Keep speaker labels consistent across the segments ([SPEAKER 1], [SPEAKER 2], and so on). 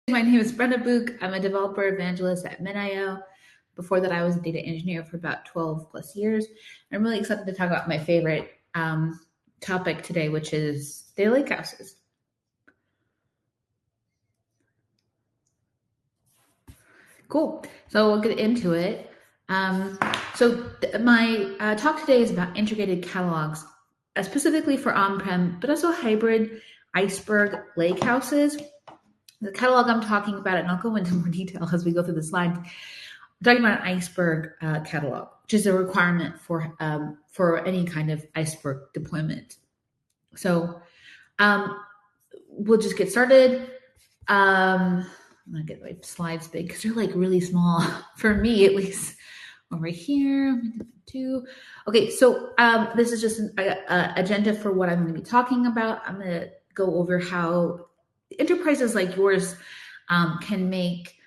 [SPEAKER 1] My name is Brenda Book. I'm a developer evangelist at Min.io. Before that, I was a data engineer for about 12 plus years. I'm really excited to talk about my favorite topic today, which is data lakehouses. Cool. So we'll get into it. My talk today is about integrated catalogs, specifically for on-prem, but also hybrid Iceberg lakehouses. The catalog I'm talking about, and I'll go into more detail as we go through the slides. I'm talking about an Iceberg catalog, which is a requirement for any kind of Iceberg deployment. So we'll just get started. I'm gonna get my slides big because they're like really small for me, at least. Over here, too. Okay, so this is just an agenda for what I'm going to be talking about. I'm going to go over how enterprises like yours can make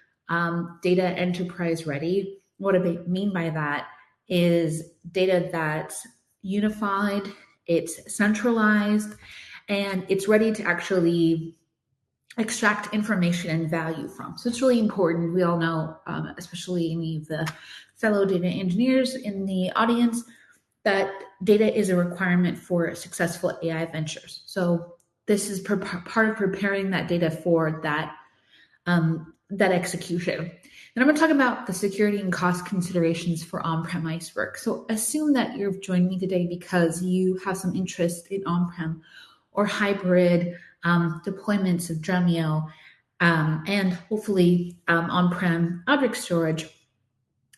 [SPEAKER 1] data enterprise ready. What I mean by that is data that's unified, it's centralized, and it's ready to actually extract information and value from. So it's really important. We all know, especially any of the fellow data engineers in the audience, that data is a requirement for successful AI ventures. So this is part of preparing that data for that execution. And I'm going to talk about the security and cost considerations for on-prem Iceberg. So assume that you've joined me today because you have some interest in on-prem or hybrid deployments of Dremio and hopefully on-prem object storage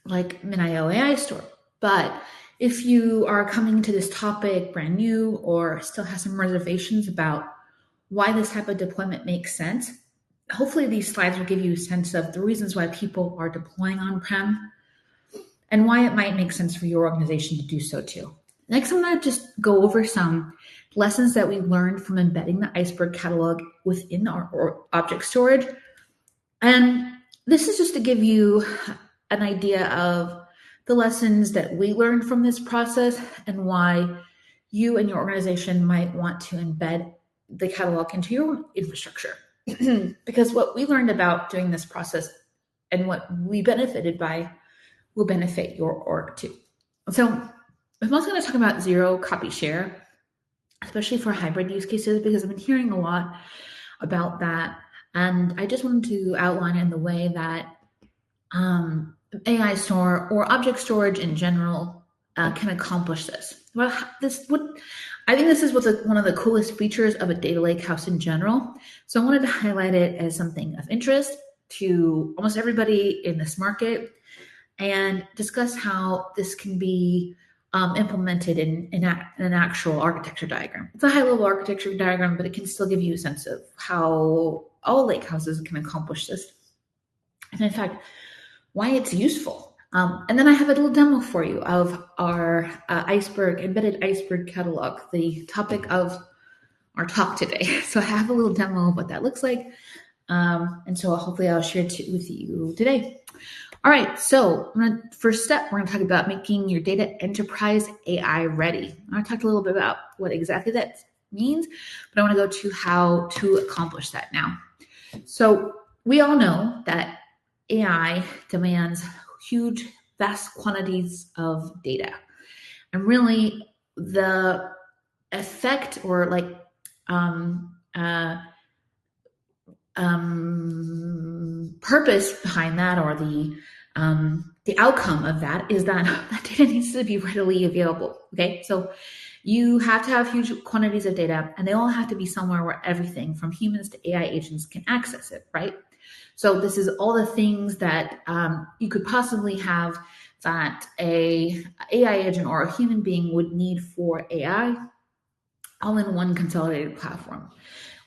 [SPEAKER 1] like Min.io AI Store. But if you are coming to this topic brand new or still have some reservations about why this type of deployment makes sense, hopefully these slides will give you a sense of the reasons why people are deploying on-prem and why it might make sense for your organization to do so too. Next, I'm going to just go over some lessons that we learned from embedding the Iceberg catalog within our object storage. And this is just to give you an idea of the lessons that we learned from this process and why you and your organization might want to embed the catalog into your infrastructure. Because what we learned about doing this process and what we benefited by will benefit your org too. So I'm also going to talk about zero copy share, especially for hybrid use cases, because I've been hearing a lot about that. And I just wanted to outline in the way that AI store or object storage in general can accomplish this. Well, I think this is one of the coolest features of a data lakehouse in general. So I wanted to highlight it as something of interest to almost everybody in this market and discuss how this can be implemented in an actual architecture diagram. It's a high-level architecture diagram, but it can still give you a sense of how all lakehouses can accomplish this. And in fact, why it's useful. And then I have a little demo for you of our embedded Iceberg catalog, the topic of our talk today. So I have a little demo of what that looks like. And so hopefully I'll share it with you today. All right, so first step, we're going to talk about making your data enterprise AI ready. I talked a little bit about what exactly that means, but I want to go to how to accomplish that now. So we all know that AI demands huge, vast quantities of data. And really the effect or purpose behind that, or the outcome of that, is that that data needs to be readily available. Okay, so you have to have huge quantities of data, and they all have to be somewhere where everything from humans to AI agents can access it, right? So this is all the things that you could possibly have that a AI agent or a human being would need for AI, all in one consolidated platform.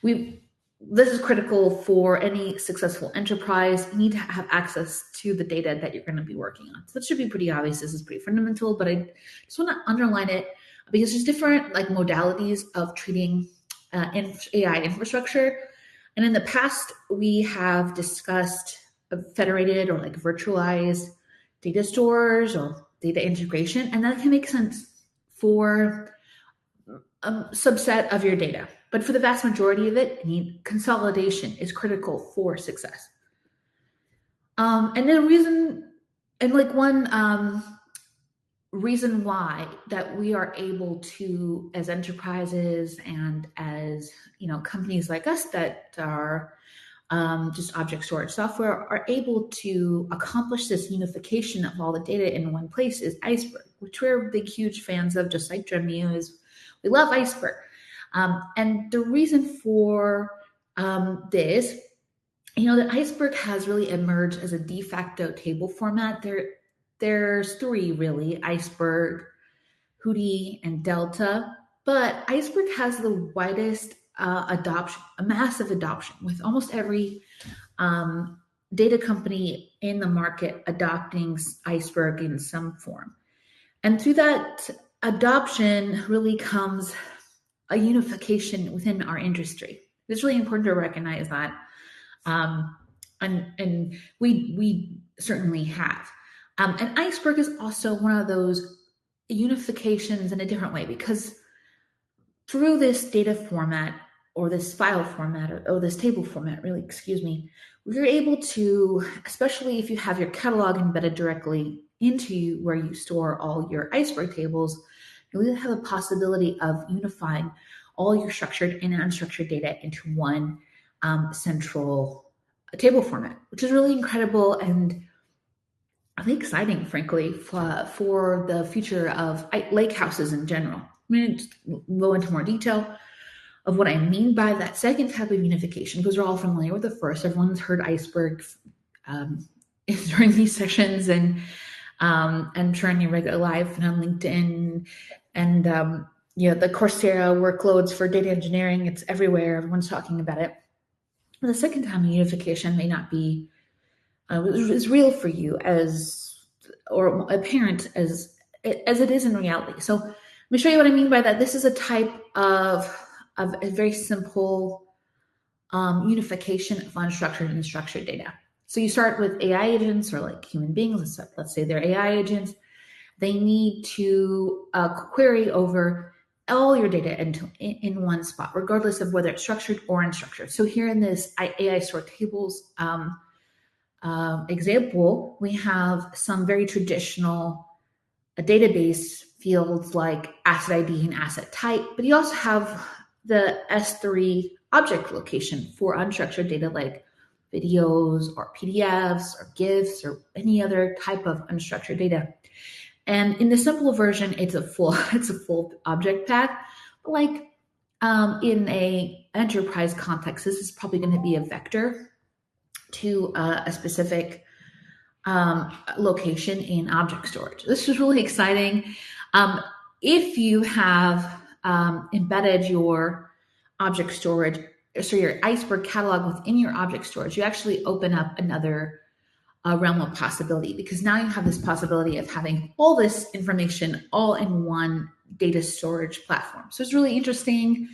[SPEAKER 1] This is critical for any successful enterprise. You need to have access to the data that you're going to be working on. So that should be pretty obvious. This is pretty fundamental, but I just want to underline it because there's different modalities of treating AI infrastructure. And in the past, we have discussed federated or virtualized data stores or data integration, and that can make sense for a subset of your data. But for the vast majority of it, consolidation is critical for success. And then one reason why that we are able to, as enterprises and as companies like us that are just object storage software, are able to accomplish this unification of all the data in one place is Iceberg, which we're big, huge fans of, just like Dremio is. We love Iceberg. And the reason for this, that Iceberg has really emerged as a de facto table format. There's three really: Iceberg, Hudi, and Delta. But Iceberg has the widest adoption, a massive adoption, with almost every data company in the market adopting Iceberg in some form. And through that adoption really comes a unification within our industry. It's really important to recognize that. And we certainly have. And Iceberg is also one of those unifications in a different way, because through this data format, or this file format, or this table format, really, we're able to, especially if you have your catalog embedded directly into where you store all your Iceberg tables, you really have a possibility of unifying all your structured and unstructured data into one central table format, which is really incredible and really exciting, frankly, for the future of lakehouses in general. I'm going to go into more detail of what I mean by that second type of unification, because we're all familiar with the first. Everyone's heard Iceberg during these sessions, and I'm sure on your regular life and on LinkedIn, and the Coursera workloads for data engineering. It's everywhere. Everyone's talking about it. The second time of unification may not be as real for you or apparent as it is in reality. So let me show you what I mean by that. This is a type of a very simple unification of unstructured and structured data. So you start with AI agents, or like human beings. Let's say they're AI agents. They need to query over all your data in one spot, regardless of whether it's structured or unstructured. So here in this AI stored tables example, we have some very traditional database fields like asset ID and asset type, but you also have the S3 object location for unstructured data like videos or PDFs or GIFs or any other type of unstructured data. And in the simple version, it's a full object path. But like in a enterprise context, this is probably going to be a vector to a specific location in object storage. This is really exciting. If you have embedded your object storage, so your Iceberg catalog within your object storage, you actually open up another realm of possibility, because now you have this possibility of having all this information all in one data storage platform. So it's really interesting.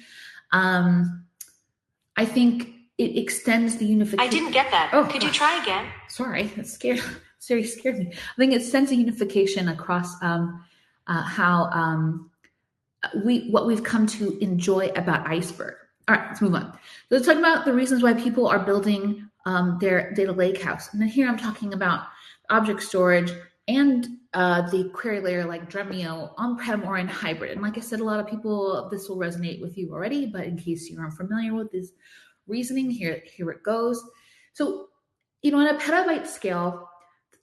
[SPEAKER 1] I think it extends the unification.
[SPEAKER 2] I didn't get that. Oh, could you try again?
[SPEAKER 1] Sorry, that scared me. I think it extends the unification across what we've come to enjoy about Iceberg. All right, let's move on. So let's talk about the reasons why people are building their data lakehouse. And then here I'm talking about object storage and the query layer like Dremio, on-prem or in hybrid. And like I said, a lot of people, this will resonate with you already, but in case you're unfamiliar with this reasoning, here it goes. So, on a petabyte scale,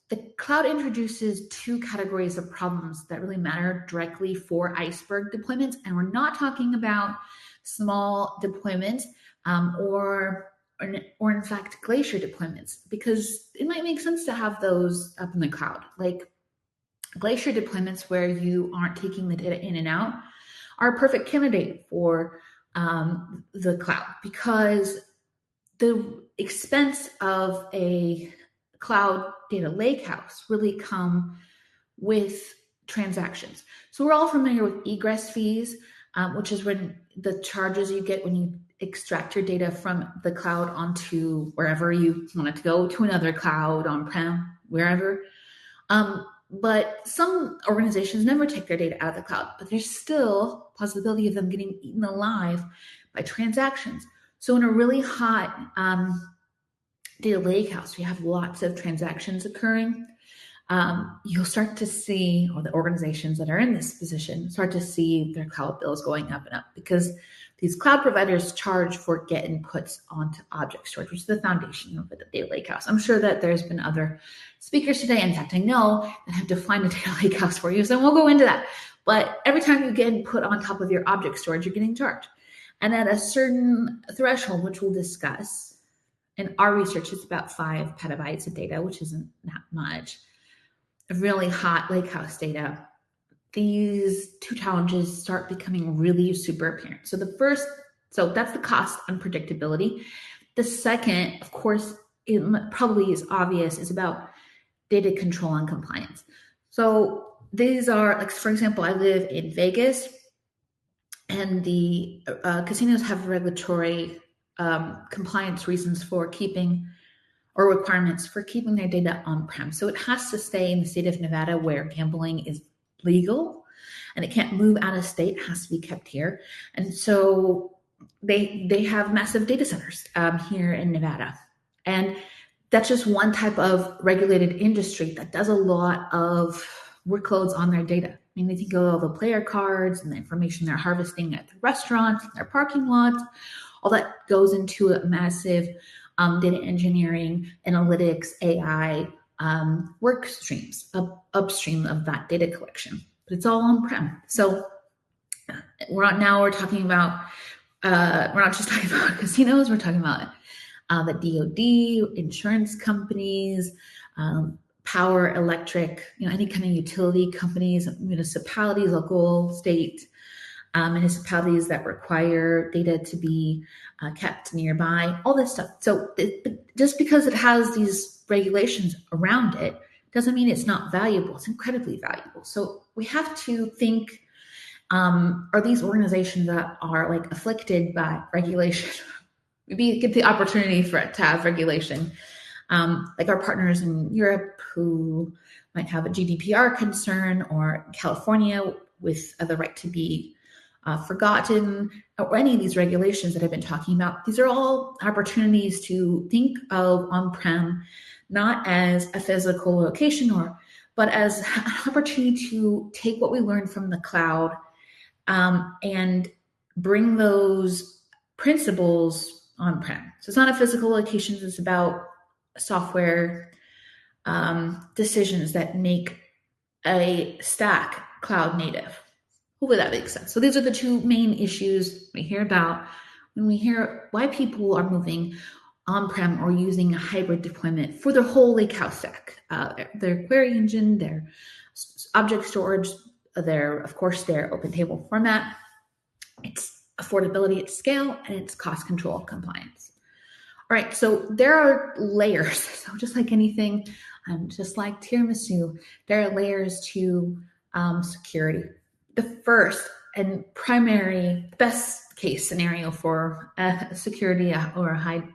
[SPEAKER 1] the cloud introduces two categories of problems that really matter directly for Iceberg deployments. And we're not talking about small deployments or in fact Glacier deployments, because it might make sense to have those up in the cloud. Like Glacier deployments where you aren't taking the data in and out are a perfect candidate for the cloud, because the expense of a cloud data lakehouse really come with transactions. So we're all familiar with egress fees, which is when the charges you get when you extract your data from the cloud onto wherever you want it to go, to another cloud, on-prem, wherever. But some organizations never take their data out of the cloud, but there's still a possibility of them getting eaten alive by transactions. So in a really hot data lakehouse, we have lots of transactions occurring. You'll start to see, or the organizations that are in this position start to see their cloud bills going up and up, because these cloud providers charge for get inputs onto object storage, which is the foundation of the data lakehouse. I'm sure that there's been other speakers today, in fact, I know, that have defined a data lakehouse for you, so we'll go into that. But every time you get input on top of your object storage, you're getting charged. And at a certain threshold, which we'll discuss, in our research, it's about 5 petabytes of data, which isn't that much, of really hot lakehouse data, these two challenges start becoming really super apparent. So that's the cost unpredictability. The second, of course, it probably is obvious, is about data control and compliance. So these are, like, for example, I live in Vegas, and the casinos have regulatory compliance reasons for keeping, or requirements for keeping their data on-prem. So it has to stay in the state of Nevada where gambling is legal, and it can't move out of state. It has to be kept here. And so they have massive data centers here in Nevada. And that's just one type of regulated industry that does a lot of workloads on their data. I mean, they think of all the player cards and the information they're harvesting at the restaurants, their parking lots, all that goes into a massive data engineering, analytics, AI work streams upstream of that data collection. But it's all on-prem. So we're talking about, we're not just talking about casinos, we're talking about the DoD, insurance companies, power, electric, any kind of utility companies, municipalities, local, state, municipalities that require data to be kept nearby, all this stuff. So just because it has these regulations around it doesn't mean it's not valuable. It's incredibly valuable. So we have to think, are these organizations that are like afflicted by regulation, maybe get the opportunity to have regulation, like our partners in Europe who might have a GDPR concern, or California with the right to be forgotten, or any of these regulations that I've been talking about. These are all opportunities to think of on-prem not as a physical location, but as an opportunity to take what we learned from the cloud and bring those principles on-prem. So it's not a physical location, it's about software decisions that make a stack cloud native. Hopefully that makes sense. So these are the two main issues we hear about when we hear why people are moving on-prem or using a hybrid deployment for their whole lakehouse stack, their query engine, their object storage, their open table format, its affordability at scale, and its cost control compliance. All right, so there are layers. So just like anything, just like tiramisu, there are layers to security. The first and primary best case scenario for security or a highly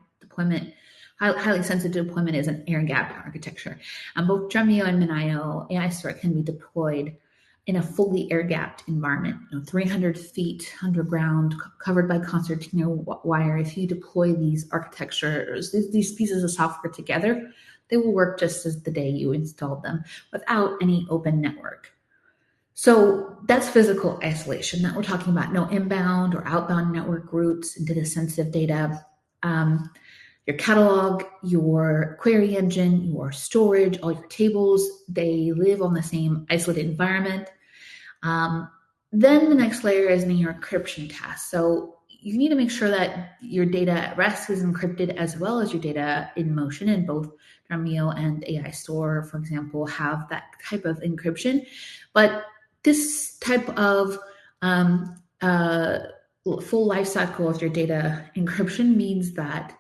[SPEAKER 1] sensitive deployment is an air-gapped architecture. Both Dremio and Minio AI Store can be deployed in a fully air-gapped environment, 300 feet underground, covered by concertina wire. If you deploy these architectures, these pieces of software together, they will work just as the day you installed them without any open network. So that's physical isolation. That we're talking about no inbound or outbound network routes into the sensitive data. Your catalog, your query engine, your storage, all your tables, they live on the same isolated environment. Then the next layer is in your encryption task. So you need to make sure that your data at rest is encrypted as well as your data in motion, and both Dremio and AI Store, for example, have that type of encryption. But this type of full life cycle of your data encryption means that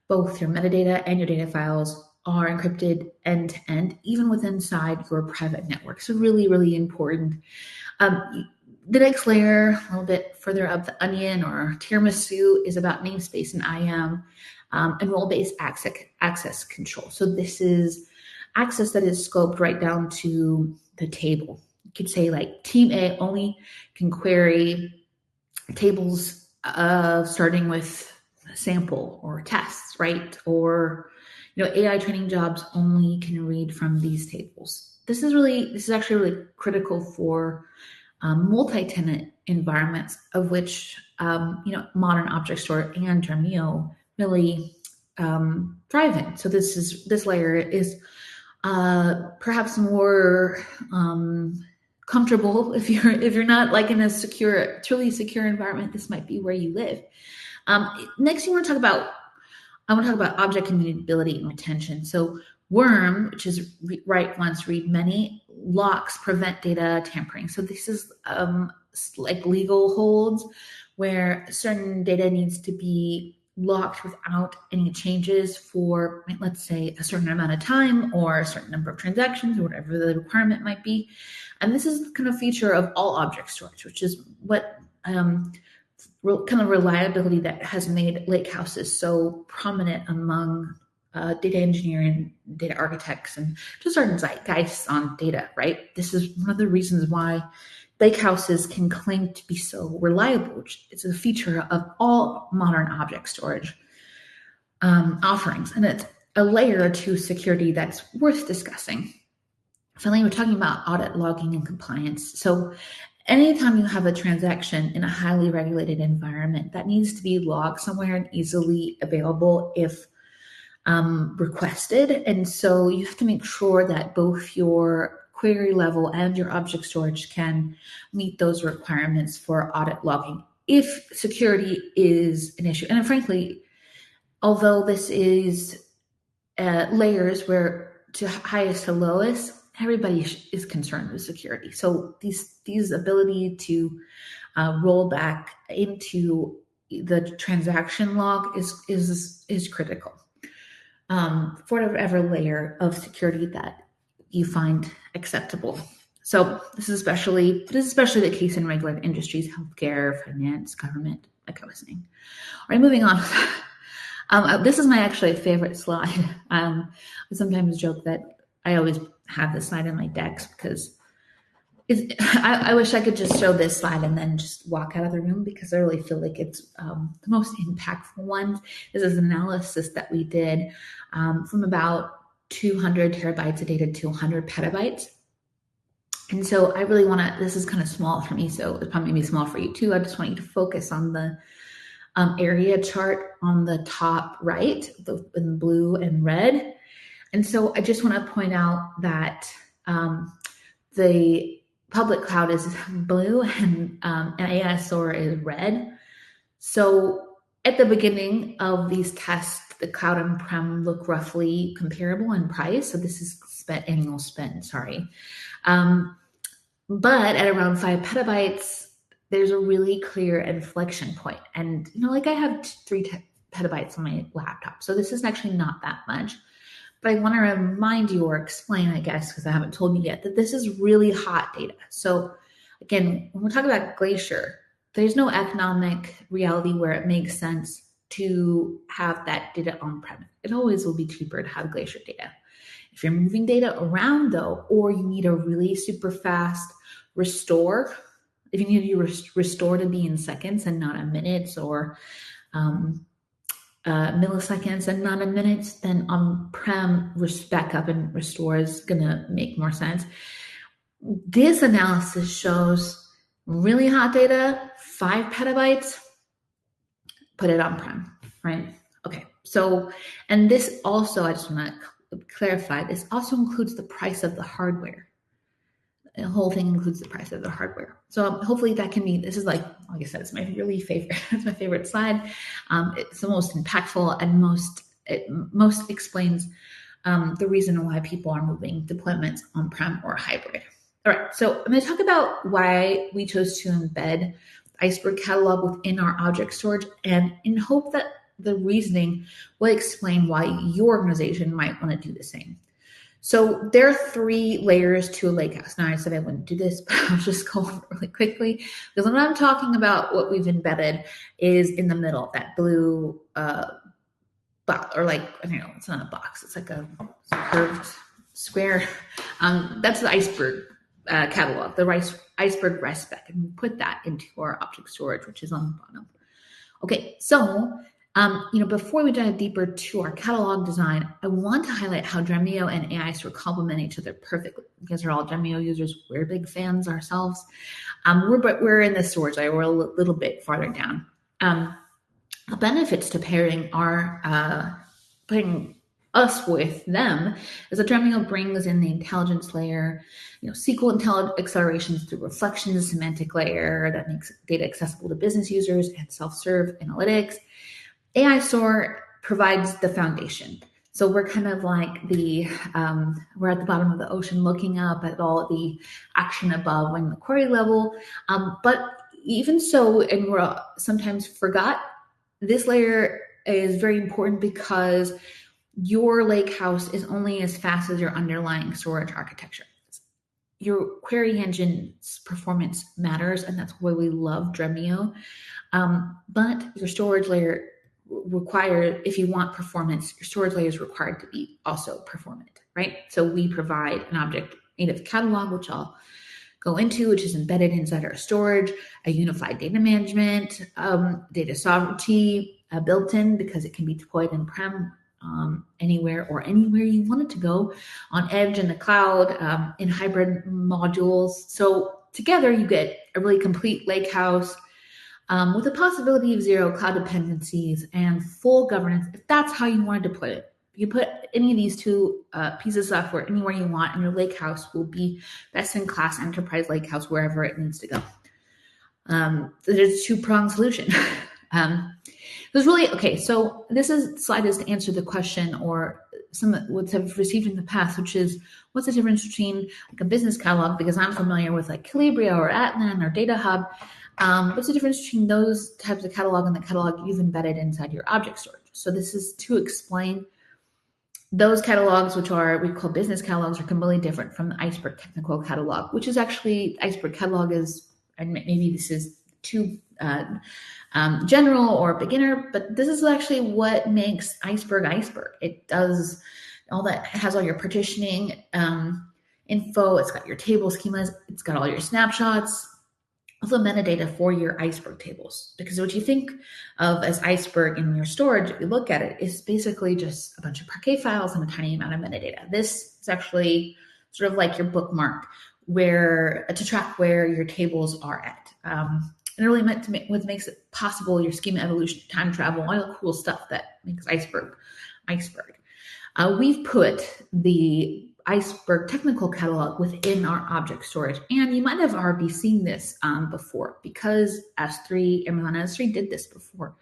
[SPEAKER 1] both your metadata and your data files are encrypted end to end, even within inside your private network. So really, really important. The next layer, a little bit further up the onion or tiramisu, is about namespace and IAM and role-based access control. So this is access that is scoped right down to the table. You could say like team A only can query tables starting with sample or tests, right? Or, AI training jobs only can read from these tables. This is actually really critical for multi-tenant environments, of which modern object store and Dremio really thrive in. So this layer is perhaps more comfortable if you're not like in a truly secure environment. This might be where you live. Next, I want to talk about object immutability and retention. So worm, which is write once, read many, locks prevent data tampering. So this is like legal holds where certain data needs to be locked without any changes for, let's say, a certain amount of time or a certain number of transactions or whatever the requirement might be. And this is the kind of feature of all object storage, which is what kind of reliability that has made Lakehouses so prominent among data engineering, data architects, and just our zeitgeist on data, right? This is one of the reasons why Lakehouses can claim to be so reliable, which is a feature of all modern object storage offerings. And it's a layer to security that's worth discussing. Finally, we're talking about audit logging and compliance. So anytime you have a transaction in a highly regulated environment, that needs to be logged somewhere and easily available if requested. And so you have to make sure that both your query level and your object storage can meet those requirements for audit logging if security is an issue. And frankly, although this is layers where to highest to lowest, everybody is concerned with security. So these ability to roll back into the transaction log is critical for whatever layer of security that you find acceptable. So this is especially the case in regulated industries, healthcare, finance, government, like I was saying. All right, moving on. This is my actually favorite slide. I sometimes joke that I always have this slide in my decks because I wish I could just show this slide and then just walk out of the room, because I really feel like it's the most impactful one. This is an analysis that we did from about 200 terabytes of data to 100 petabytes. And so I really want to, this is kind of small for me, so it's probably maybe small for you too. I just want you to focus on the area chart on the top right, in blue and red. And so I just want to point out that the public cloud is blue and ASR is red. So at the beginning of these tests, the cloud on-prem look roughly comparable in price. So this is annual spend, sorry. But at around 5 petabytes, there's a really clear inflection point. And, like I have 3 petabytes on my laptop. So this is actually not that much. But I want to remind you or explain, I guess, because I haven't told you yet, that this is really hot data. So again, when we're talking about Glacier, there's no economic reality where it makes sense to have that data on-prem. It always will be cheaper to have Glacier data. If you're moving data around though, or you need a really super fast restore, if you need your restore to be in seconds and not in minutes, or milliseconds and not in minutes, then on-prem backup and restore is gonna make more sense. This analysis shows really hot data, 5 petabytes, put it on-prem, right? Okay, so, and this also, I just wanna clarify, this also includes the price of the hardware. The whole thing includes the price of the hardware. So hopefully that can be, this is like I said, it's my really favorite, it's my favorite slide. It's the most impactful and most explains the reason why people are moving deployments on-prem or hybrid. All right, so I'm gonna talk about why we chose to embed Iceberg catalog within our object storage, and in hope that the reasoning will explain why your organization might want to do the same. So there are 3 layers to a lakehouse. Now I said I wouldn't do this, but I'll just go over it really quickly, because when I'm talking about what we've embedded is in the middle, that blue box, or like, I don't know, it's not a box, it's like a curved square. That's the Iceberg catalog, the Iceberg REST spec, and we put that into our object storage, which is on the bottom. Okay, so before we dive deeper to our catalog design, I want to highlight how Dremio and AI sort of complement each other perfectly. Because we're all Dremio users, we're big fans ourselves. We're in the storage layer. We're a little bit farther down. The benefits to pairing are putting us with them is that Dremio brings in the intelligence layer, SQL accelerations through reflections, semantic layer that makes data accessible to business users and self-serve analytics. AI Store provides the foundation. So we're kind of like we're at the bottom of the ocean looking up at all the action above in the query level. But even so, and we're sometimes forgot, this layer is very important because your lakehouse is only as fast as your underlying storage architecture. Your query engine's performance matters, and that's why we love Dremio. But your storage layer required, if you want performance, your storage layer is required to be also performant, right? So we provide an object native catalog, which I'll go into, which is embedded inside our storage, a unified data management, data sovereignty built in because it can be deployed on-prem anywhere you want it to go, on edge, in the cloud, in hybrid modules. So together you get a really complete lakehouse with the possibility of zero cloud dependencies and full governance, if that's how you want to deploy it. You put any of these two pieces of software anywhere you want, and your lakehouse will be best-in-class enterprise lakehouse wherever it needs to go. There's a two-pronged solution. There's really, okay, so this slide is to answer the question, or some what I've received in the past, which is, what's the difference between like a business catalog, because I'm familiar with like Calibria or Atlan or Data Hub. What's the difference between those types of catalog and the catalog you've embedded inside your object storage? So this is to explain those catalogs, which we call business catalogs, are completely different from the Iceberg technical catalog, which is actually, Iceberg catalog is, and maybe this is too general or beginner, but this is actually what makes Iceberg Iceberg. It does all that, it has all your partitioning info, it's got your table schemas, it's got all your snapshots, also metadata for your Iceberg tables. Because what you think of as Iceberg in your storage, if you look at it, is basically just a bunch of Parquet files and a tiny amount of metadata. This is actually sort of like your bookmark to track where your tables are at. And really meant to what makes it possible, your schema evolution, time travel, all the cool stuff that makes Iceberg. We've put the Iceberg technical catalog within our object storage, and you might have already seen this before because Amazon S3 did this before.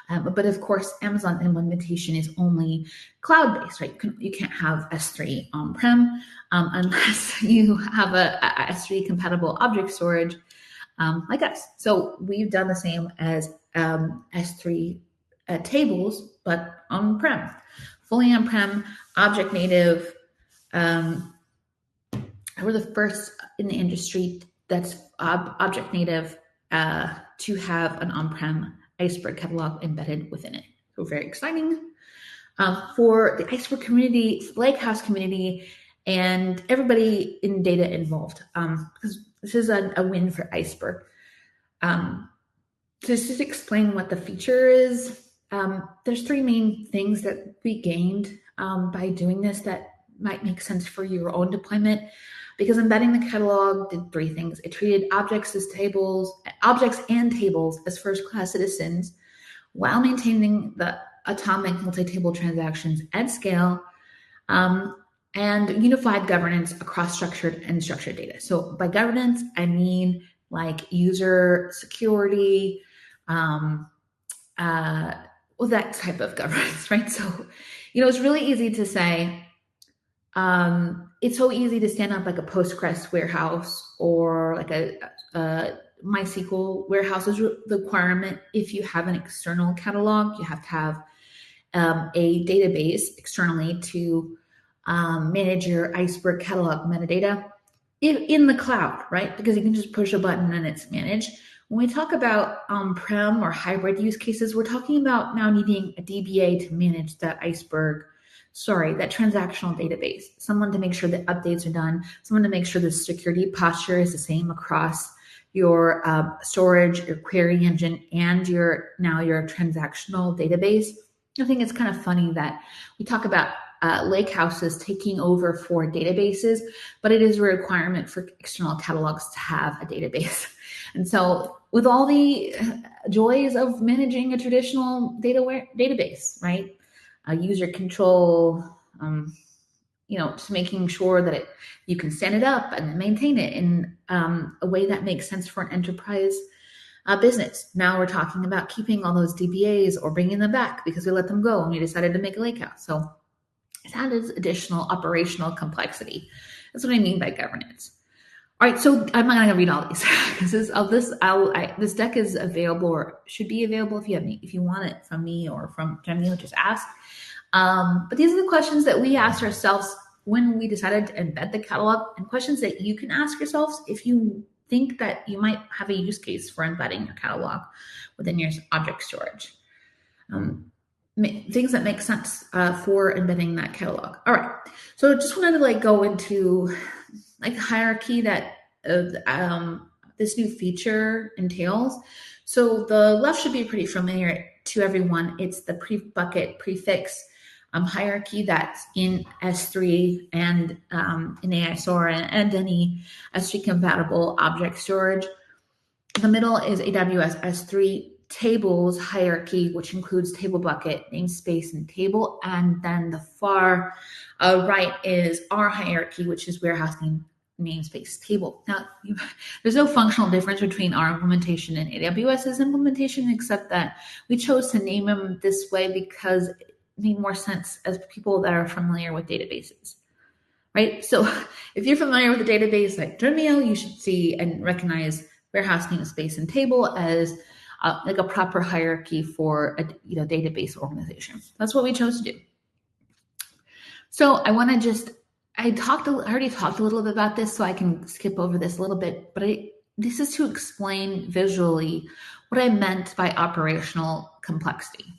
[SPEAKER 1] But of course, Amazon implementation is only cloud-based, right? You can't have S3 on-prem unless you have a S3 compatible object storage like us. So we've done the same as S3 tables, but on-prem, fully on-prem, object native. We're the first in the industry that's object native to have an on-prem Iceberg catalog embedded within it. So very exciting for the Iceberg community, Lakehouse community, and everybody in data involved, because this is a win for Iceberg. To just explain what the feature is, there's three main things that we gained by doing this that might make sense for your own deployment, because embedding the catalog did three things. It treated objects and tables as first-class citizens while maintaining the atomic multi-table transactions at scale, and unified governance across structured and unstructured data. So by governance, I mean like user security, that type of governance, right? So, it's really easy to say, it's so easy to stand up like a Postgres warehouse or like a MySQL warehouse is the requirement. If you have an external catalog, you have to have a database externally to manage your Iceberg catalog metadata in the cloud, right? Because you can just push a button and it's managed. When we talk about on-prem or hybrid use cases, we're talking about now needing a DBA to manage that that transactional database, someone to make sure that updates are done, someone to make sure the security posture is the same across your storage, your query engine, and your transactional database. I think it's kind of funny that we talk about Lakehouses taking over for databases, but it is a requirement for external catalogs to have a database. And so with all the joys of managing a traditional database, right? User control, just making sure that you can stand it up and maintain it in a way that makes sense for an enterprise business. Now we're talking about keeping all those DBAs or bringing them back because we let them go and we decided to make a lakehouse. So that is additional operational complexity. That's what I mean by governance. All right, so I'm not going to read all these because this deck is available or should be available if you want it from me or from Jenny, just ask. But these are the questions that we asked ourselves when we decided to embed the catalog, and questions that you can ask yourselves if you think that you might have a use case for embedding your catalog within your object storage. Things that make sense for embedding that catalog. All right, so just wanted to go into the hierarchy that this new feature entails. So the left should be pretty familiar to everyone. It's the bucket prefix hierarchy that's in S3 and in AISOR and any S3 compatible object storage. The middle is AWS S3 tables hierarchy, which includes table bucket, namespace, and table. And then the far right is our hierarchy, which is warehouse namespace table. Now, there's no functional difference between our implementation and AWS's implementation, except that we chose to name them this way because it made more sense as people that are familiar with databases, right? So if you're familiar with a database like Dremio, you should see and recognize warehouse namespace and table as a proper hierarchy for a database organization. That's what we chose to do. So I want to just I already talked a little bit about this, so I can skip over this a little bit, but this is to explain visually what I meant by operational complexity.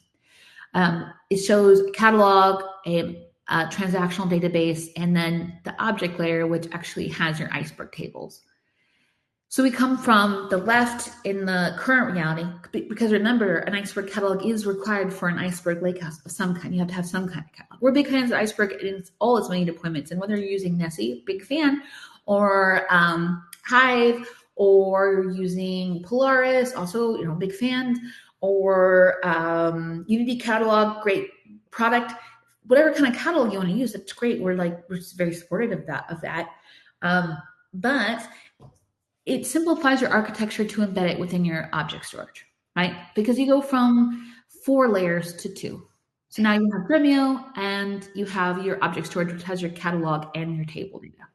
[SPEAKER 1] It shows a catalog, a transactional database, and then the object layer, which actually has your Iceberg tables. So we come from the left in the current reality, because remember, an Iceberg catalog is required for an Iceberg lakehouse of some kind. You have to have some kind of catalog. We're big fans of Iceberg in all its many deployments, and whether you're using Nessie, big fan, or Hive, or using Polaris, also big fan, or Unity catalog, great product. Whatever kind of catalog you want to use, that's great. We're very supportive of that. But it simplifies your architecture to embed it within your object storage, right? Because you go from 4 layers to 2. So now you have Dremio and you have your object storage, which has your catalog and your table data.